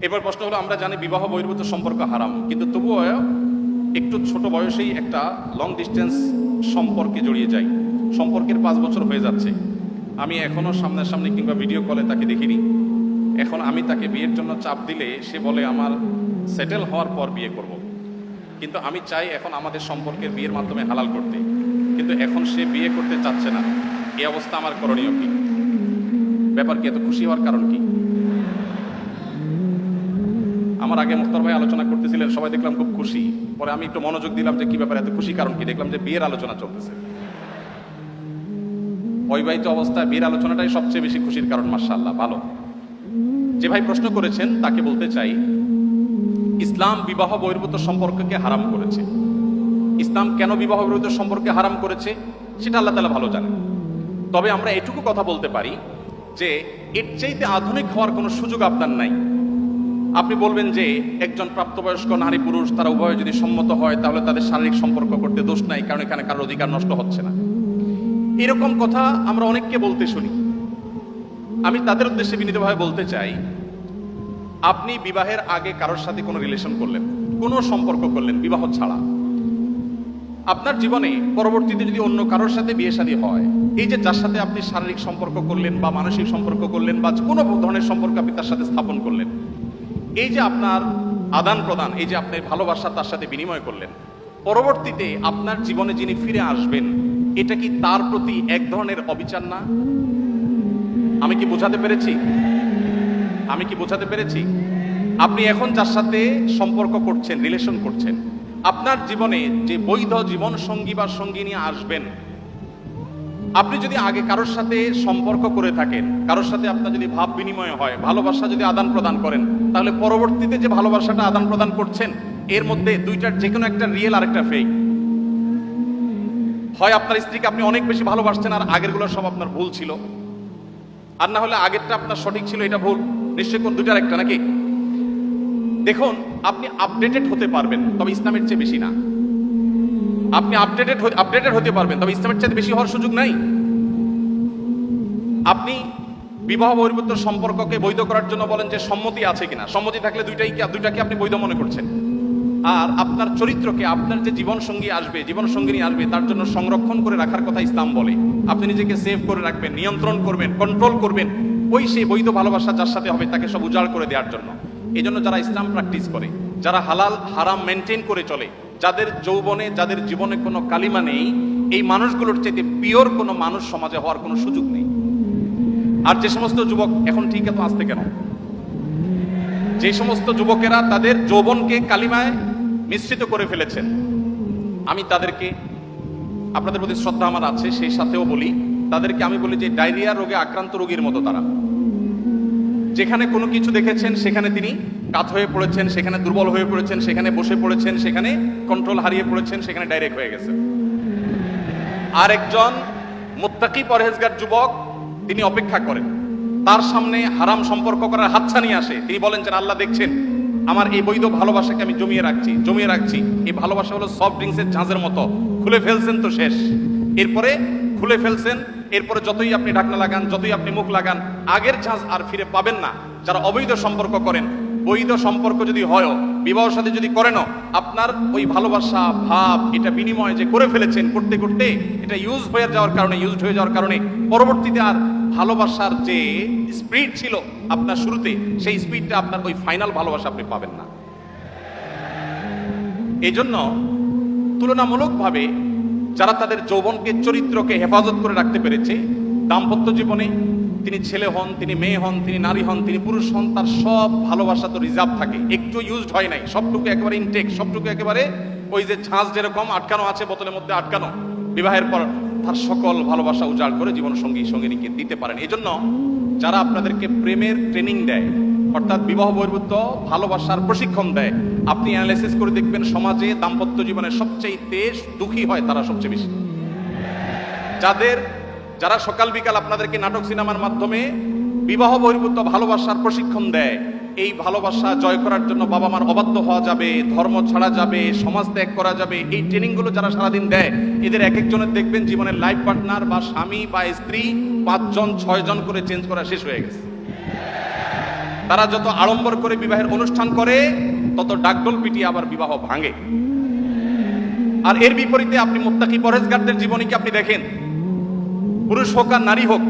এবার প্রশ্ন হলো, আমরা জানি বিবাহ বহির্ভূত সম্পর্ক হারাম, কিন্তু তবুও একটু ছোট বয়সেই একটা লং ডিস্টেন্স সম্পর্কে জড়িয়ে যাই। সম্পর্কের 5 বছর হয়ে যাচ্ছে, আমি এখনো সামনাসামনি কিংবা ভিডিও কলে তাকে দেখিনি। এখন আমি তাকে বিয়ের জন্য চাপ দিলে সে বলে আমার সেটেল হওয়ার পর বিয়ে করব। কিন্তু আমি চাই এখন আমাদের সম্পর্কের বিয়ের মাধ্যমে হালাল করতে, কিন্তু এখন সে বিয়ে করতে চাচ্ছে না। এই অবস্থা আমার করণীয় কি? ব্যাপার কি? এত খুশি হওয়ার কারণ কি? আমার আগে মুখতার ভাই আলোচনা করতেছিলেন, সবাই দেখলাম খুব খুশি। পরে আমি একটু মনোযোগ দিলাম যে কি ব্যাপার, এত খুশি কারণ কি? দেখলাম যে বিয়ের আলোচনা চলতেছে। অবিবাহিত অবস্থায় বিয়ের আলোচনাটাই সবচেয়ে বেশি খুশির কারণ। মাশাআল্লাহ, ভালো। যে ভাই প্রশ্ন করেছেন তাকে বলতে চাই, ইসলাম বিবাহ বহির্ভূত সম্পর্ককে হারাম করেছে। ইসলাম কেন বিবাহ বহির্ভূত সম্পর্কে হারাম করেছে সেটা আল্লাহ তাআলা ভালো জানেন। তবে আমরা এটুকু কথা বলতে পারি যে এর চাইতে আধুনিক হওয়ার কোনো সুযোগ আপনার নাই। আপনি বলবেন যে একজন প্রাপ্তবয়স্ক নারী পুরুষ তারা উভয়ে যদি সম্মত হয় তাহলে তাদের শারীরিক সম্পর্ক করতে দোষ নাই, কারণ এখানে কারোর অধিকার নষ্ট হচ্ছে না। এরকম কথা আমরা অনেককে বলতে শুনি। আমি তাদের উদ্দেশ্যে বিনীতভাবে বলতে চাই, আপনি বিবাহের আগে কারোর সাথে কোনো রিলেশন করলেন, কোনো সম্পর্ক করলেন বিবাহ ছাড়া, আপনার জীবনে পরবর্তীতে যদি অন্য কারোর সাথে বিয়ে শাদী হয়, এই যে যার সাথে আপনি শারীরিক সম্পর্ক করলেন বা মানসিক সম্পর্ক করলেন বা কোনো ধরনের সম্পর্ক আপনি তার সাথে স্থাপন করলেন, এই যে আপনার আদান প্রদান, এই যে আপনি ভালোবাসা তার সাথে বিনিময় করলেন, পরবর্তীতে আপনার জীবনে যিনি ফিরে আসবেন, এটা কি তার প্রতি এক ধরনের অবিচার না? আমি কি বোঝাতে পেরেছি? আপনি এখন যার সাথে সম্পর্ক করছেন, রিলেশন করছেন, আপনার জীবনে যে বৈধ জীবন সঙ্গী বা সঙ্গিনী আসবেন, আপনি যদি আগে কারোর সাথে সম্পর্ক করে থাকেন, কারোর সাথে আপনার যদি ভাব বিনিময় হয়, ভালোবাসা যদি আদান প্রদান করেন, তাহলে পরবর্তীতে যে ভালোবাসাটা আদান প্রদান করছেন এর মধ্যে দুইটার যে কোনো একটা রিয়েল আর একটা ফেক। হয় আপনার স্ত্রীকে আপনি অনেক বেশি ভালোবাসছেন আর আগেরগুলো সব আপনার ভুল ছিল, আর না হলে আগেরটা আপনার সঠিক ছিল, এটা ভুল। নিশ্চয়ই কোন দুইটার একটা, নাকি? দেখুন, আপনি আপডেটেড হতে পারবেন, তবে ইসলামের চেয়ে বেশি না। আপনি আপডেটেড হতে পারবেন, তবে ইসলামের চেয়ে বেশি হওয়ার সুযোগ নাই। আপনি বিবাহ বহির্ভূত সম্পর্ককে বৈধ করার জন্য বলেন যে সম্মতি আছে কিনা। সম্মতি থাকলে দুইটাকে আপনি বৈধ মনে করছেন। আর আপনার চরিত্রকে, আপনার যে জীবন সঙ্গী আসবে, জীবন সঙ্গিনী আসবে, তার জন্য সংরক্ষণ করে রাখার কথা ইসলাম বলে। আপনি নিজেকে সেভ করে রাখবেন, নিয়ন্ত্রণ করবেন, কন্ট্রোল করবেন, ওই সেই বৈধ ভালোবাসা যার সাথে হবে তাকে সব উজাড় করে দেওয়ার জন্য। এই জন্য যারা ইসলাম প্র্যাকটিস করে, যারা হালাল হারাম মেনটেন করে চলে, যাদের যৌবনে, যাদের জীবনে কোনো কালিমা নেই, এই মানুষগুলোর চাইতে পিওর কোনো মানুষ সমাজে হওয়ার কোনো সুযোগ নেই। আর যে সমস্ত যুবক এখন ঠিক এত আসতে কেন, যে সমস্ত যুবকেরা তাদের যৌবনকে কালিমায় মিশ্রিত করে ফেলেছেন, আমি তাদেরকে, আপনাদের প্রতি শ্রদ্ধা আমার আছে, সেই সাথেও বলি, তাদেরকে আমি বলি যে ডায়রিয়া রোগে আক্রান্ত রোগীর মতো তারা। যেখানে কোনো কিছু দেখেছেন সেখানে তিনি কাত হয়ে পড়েছেন, সেখানে দুর্বল হয়ে পড়েছেন, সেখানে বসে পড়েছেন, সেখানে কন্ট্রোল হারিয়ে পড়েছেন, সেখানে ডাইরেক্ট হয়ে গেছে। আর একজন মুত্তাকি পরহেজগার যুবক, তিনি অপেক্ষা করেন, তার সামনে হারাম সম্পর্ক করার হাতছানি আসে, তিনি বলেন যে আল্লাহ দেখছেন আমার এই বৈধ ভালোবাসাকে আমি জমিয়ে রাখছি। এই ভালোবাসা হলো সফট ড্রিঙ্কসের ঝাঁজের মতো, খুলে ফেলছেন তো শেষ। এরপরে খুলে ফেলছেন, এরপরে যতই আপনি ঢাকনা লাগান, যতই আপনি মুখ লাগান, আগের ঝাঁজ আর ফিরে পাবেন না। যারা অবৈধ সম্পর্ক করেন, বৈধ সম্পর্ক যদি হয়, বিবাহ সাথে যদি করেনও, আপনার ওই ভালোবাসা ভাব, এটা বিনিময় যে করে ফেলেছেন, করতে করতে এটা ইউজড হয়ে যাওয়ার কারণে পরবর্তীতে আর ভালোবাসার যে স্পিড ছিল আপনার শুরুতে, সেই স্পিডটা আপনার ওই ফাইনাল ভালোবাসা আপনি পাবেন না। এই জন্য তুলনামূলকভাবে যারা তাদের যৌবনকে, চরিত্রকে হেফাজত করে রাখতে পেরেছে, দাম্পত্য জীবনে তিনি ছেলে হন, তিনি মেয়ে হন, তিনি নারী হন, তিনি পুরুষ হন, তার সব ভালোবাসা তো রিজার্ভ থাকে, একটু ইউজড হয় নাই, সবটুকু একেবারে ইনটেক, সবটুকু একেবারে ওই যে ঝাঁজ যেরকম আটকানো আছে বোতলের মধ্যে আটকানো, বিবাহের পর তার সকল ভালোবাসা উজাড় করে জীবন সঙ্গীকে দিতে পারেন। এই জন্য যারা আপনাদেরকে প্রেমের ট্রেনিং দেয়, অর্থাৎ বিবাহ বহির্ভূত ভালোবাসার প্রশিক্ষণ দেয়, আপনি অ্যানালাইসিস করে দেখবেন সমাজে দাম্পত্য জীবনে সবচেয়ে দুঃখী হয় তারা সবচেয়ে বেশি। যারা সকাল বিকাল আপনাদেরকে নাটক সিনেমার মাধ্যমে বিবাহ বহির্ভূত ভালোবাসার প্রশিক্ষণ দেয়, এই ভালোবাসা জয় করার জন্য বাবা মার অবাধ্য হওয়া যাবে, ধর্ম ছাড়া যাবে, সমাজ ত্যাগ করা যাবে, এই ট্রেনিং গুলো যারা সারাদিন দেয়, এদের এক একজনের দেখবেন জীবনের লাইফ পার্টনার বা স্বামী বা স্ত্রী 5 জন 6 জন করে চেঞ্জ করা শেষ হয়ে গেছে। তারা যত আড়ম্বর করে বিবাহের অনুষ্ঠান করে তত ডাকডোল পিটিয়ে আবার বিবাহ ভাঙে। আর এর বিপরীতে আপনি মুত্তাকি পরহেজগারদের জীবনী কি আপনি দেখেন, পুরুষ হোক আর নারী হোক,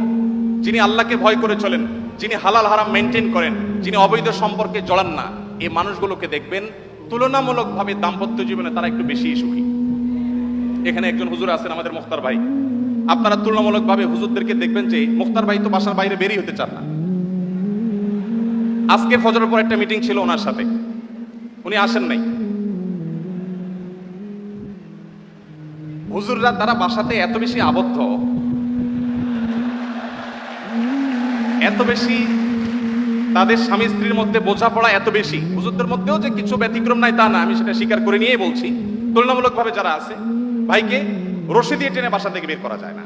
যিনি আল্লাহকে ভয় করে চলেন, যিনি হালাল হারাম মেনটেন করেন, যিনি অবৈধ সম্পর্কে জড়ান না, এই মানুষগুলোকে দেখবেন তুলনামূলকভাবে দাম্পত্য জীবনে তারা একটু বেশি সুখী। এখানে একজন হুজুর আছেন আমাদের মুখতার ভাই, আপনারা তুলনামূলকভাবে হুজুরদেরকে দেখবেন যে মুখতার ভাই তো বাসার বাইরে বেরিয়ে হতে চান না। আজকে ফজরের পর একটা মিটিং ছিল ওনার সাথে, উনি আসেন নাই। হুজুররা তারা বাসাতে এত বেশি আবদ্ধ, এত বেশি তাদের স্বামী স্ত্রীর মধ্যে বোঝাপড়া এত বেশি। হুজুরদের মধ্যেও যে কিছু ব্যতিক্রম নাই তা না, আমি সেটা স্বীকার করে নিয়েই বলছি। তুলনামূলকভাবে যারা আছে, ভাইকে রশি দিয়ে টেনে বাসা থেকে বের করা যায় না।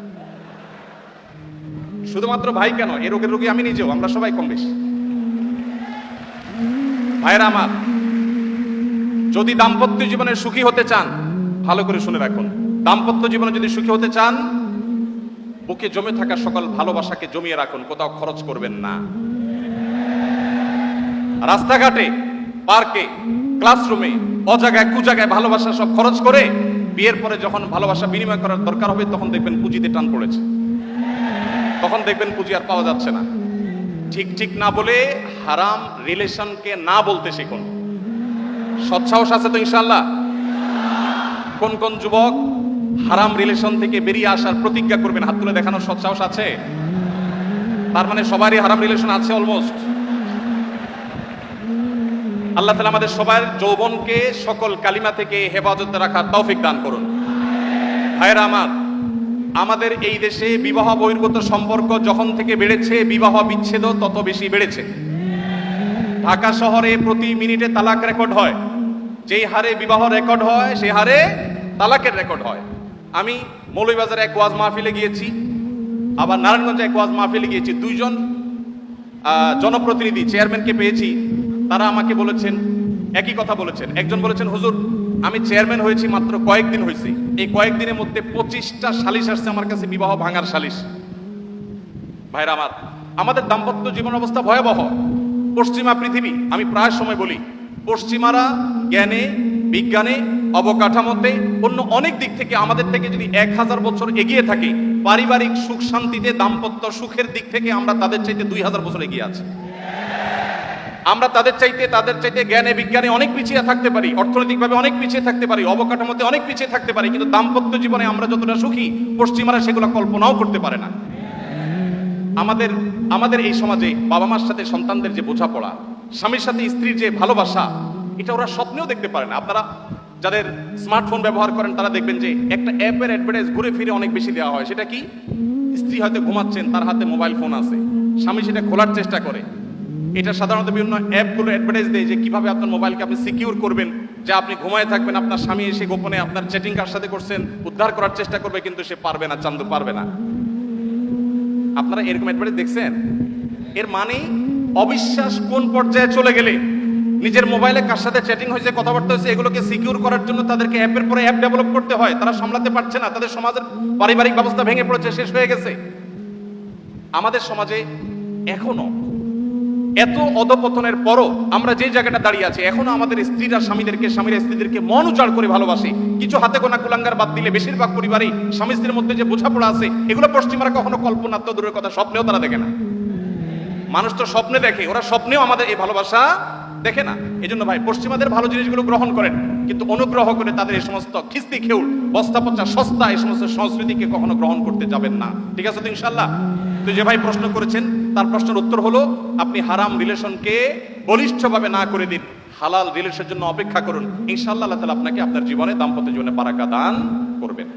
শুধুমাত্র ভাই কেন, এ রোগের রোগী আমি নিজেও, আমরা সবাই কম বেশি। ভাইরা আমার, যদি দাম্পত্য জীবনে সুখী হতে চান, ভালো করে শুনে রাখুন, দাম্পত্য জীবনে যদি সুখী হতে চান, বুকে জমে থাকা সকল ভালোবাসাকে জমিয়ে রাখুন, কোথাও খরচ করবেন না। রাস্তাঘাটে, পার্কে, ক্লাসরুমে, অজায়গায় কুজায়গায় ভালোবাসা সব খরচ করে বিয়ের পরে যখন ভালোবাসা বিনিময় করার দরকার হবে তখন দেখবেন পুঁজিতে টান পড়েছে, তখন দেখবেন পুঁজি আর পাওয়া যাচ্ছে না। ঠিক ঠিক না বলে হারাম রিলেশনকে না বলতে শিখুন। সৎসাহস আছে তো ইনশাআল্লাহ? কোন কোন যুবক হারাম রিলেশন থেকে বেরিয়ে আসার প্রতিজ্ঞা করবেন? হাত তুলে দেখানোর সৎসাহস আছে? তার মানে সবারই হারাম রিলেশন আছে অলমোস্ট। আল্লাহ তাআলা আমাদের সবার যৌবনকে সকল কালিমা থেকে হেফাজতে রাখার তৌফিক দান করুন। ভাইরা আমার, আমাদের এই দেশে বিবাহ বহির্ভূত সম্পর্ক যখন থেকে বেড়েছে, বিবাহ বিচ্ছেদও তত বেশি বেড়েছে। ঢাকা শহরে প্রতি মিনিটে তালাক রেকর্ড হয়, যেই হারে বিবাহ রেকর্ড হয় সেই হারে তালাকের রেকর্ড হয়। আমি মৌলভীবাজারে এক ওয়াজ মাহফিলে গিয়েছি, আবার নারায়ণগঞ্জে এক ওয়াজ মাহফিলে গিয়েছি। দুইজন জনপ্রতিনিধি চেয়ারম্যানকে পেয়েছি, তারা আমাকে বলেছেন, একই কথা বলেছেন। একজন বলেছেন, হুজুর আমি চেয়ারম্যান হয়েছি মাত্র কয়েকদিন হয়েছে, এই কয়েকদিনের মধ্যে 25টা সালিশ আসছে আমার কাছে, বিবাহ ভাঙার সালিশ। ভাইরা আমার, আমাদের দাম্পত্য জীবন অবস্থা ভয়াবহ। পশ্চিমা পৃথিবী, আমি প্রায় সময় বলি, পশ্চিমারা জ্ঞানে, বিজ্ঞানে, অবকাঠামোতে, অন্য অনেক দিক থেকে আমাদের থেকে যদি 1000 বছর এগিয়ে থাকি, পারিবারিক সুখ শান্তিতে, দাম্পত্য সুখের দিক থেকে আমরা তাদের চাইতে 2000 বছর এগিয়ে আছি। আমরা তাদের চাইতে জ্ঞানে বিজ্ঞানে অনেক পিছিয়ে থাকতে পারি, অর্থনৈতিকভাবে অনেক পিছিয়ে থাকতে পারি, অবকাঠামোতে অনেক পিছিয়ে থাকতে পারি, কিন্তু দাম্পত্য জীবনে আমরা যতটা সুখী পশ্চিমারা সেগুলো কল্পনাও করতে পারে না। আমাদের এই সমাজে বাবা মার সাথে সন্তানদের যে বোঝাপড়া, স্বামীর সাথে স্ত্রীর যে ভালোবাসা, এটা ওরা স্বপ্নেও দেখতে পারে না। আপনারা যাদের স্মার্টফোন ব্যবহার করেন তারা দেখবেন যে একটা অ্যাপের অ্যাডভার্টাইজ ঘুরে ফিরে অনেক বেশি দেওয়া হয়। সেটা কি? স্ত্রী হয়তো ঘুমাচ্ছেন, তার হাতে মোবাইল ফোন আছে, স্বামী সেটা খোলার চেষ্টা করে। এটা সাধারণত বিভিন্ন অ্যাপগুলো অ্যাডভার্টাইজ দেয় যে কিভাবে আপনার মোবাইলকে আপনি সিকিউর করবেন, যে আপনি ঘুমায় থাকবেন, আপনার স্বামী এসে গোপনে আপনার চ্যাটিং কার সাথে করছেন উদ্ধার করার চেষ্টা করবে, কিন্তু সে পারবে না, চান্দু পারবে না। আপনারা এরকম অ্যাডভার্টাইজ দেখছেন? এর মানে অবিশ্বাস কোন পর্যায়ে চলে গেলে নিজের মোবাইলে কার সাথে চ্যাটিং হয়েছে, কথাবার্তা হয়েছে, এগুলোকে সিকিউর করার জন্য তাদেরকে অ্যাপের পরে অ্যাপ ডেভেলপ করতে হয়। তারা সামলাতে পারছে না, তাদের সমাজের পারিবারিক ব্যবস্থা ভেঙে পড়েছে, শেষ হয়ে গেছে। আমাদের সমাজে এখনো এত অধপতনের পরও আমরা যে জায়গাটা দাঁড়িয়ে আছি, এখনো আমাদের স্ত্রীরা স্বামীদেরকে, স্বামীরা স্ত্রীদেরকে মন উজাড় করে ভালোবাসে। কিছু হাতে গোনা কুলাঙ্গার বাদ দিলে বেশিরভাগ পরিবারেই স্বামী স্ত্রীর মধ্যে যে বোঝাপড়া আছে, এগুলো পশ্চিমারা কখনো কল্পনা তো দূরের কথা, স্বপ্নেও তারা দেখে না। মানুষ তো স্বপ্নে দেখে, ওরা স্বপ্নেও আমাদের এই ভালোবাসা দেখে না। এই জন্য ভাই, পশ্চিমাদের ভালো জিনিসগুলো গ্রহণ করেন, কিন্তু অনুগ্রহ করে তাদের এই সমস্ত খিস্তি খেউল, বস্তা পচা সস্তা এই সমস্ত সংস্কৃতিকে কখনো গ্রহণ করতে যাবেন না। ঠিক আছে তো ইনশাল্লাহ? তো যে ভাই প্রশ্ন করেছেন, তার প্রশ্নের উত্তর হলো, আপনি হারাম রিলেশনকে বলিষ্ঠভাবে না করে দিন, হালাল রিলেশনের জন্য অপেক্ষা করুন। ইনশাআল্লাহ আল্লাহ তাআলা আপনাকে আপনার জীবনে, দাম্পত্য জীবনে বারাকা দান করবেন।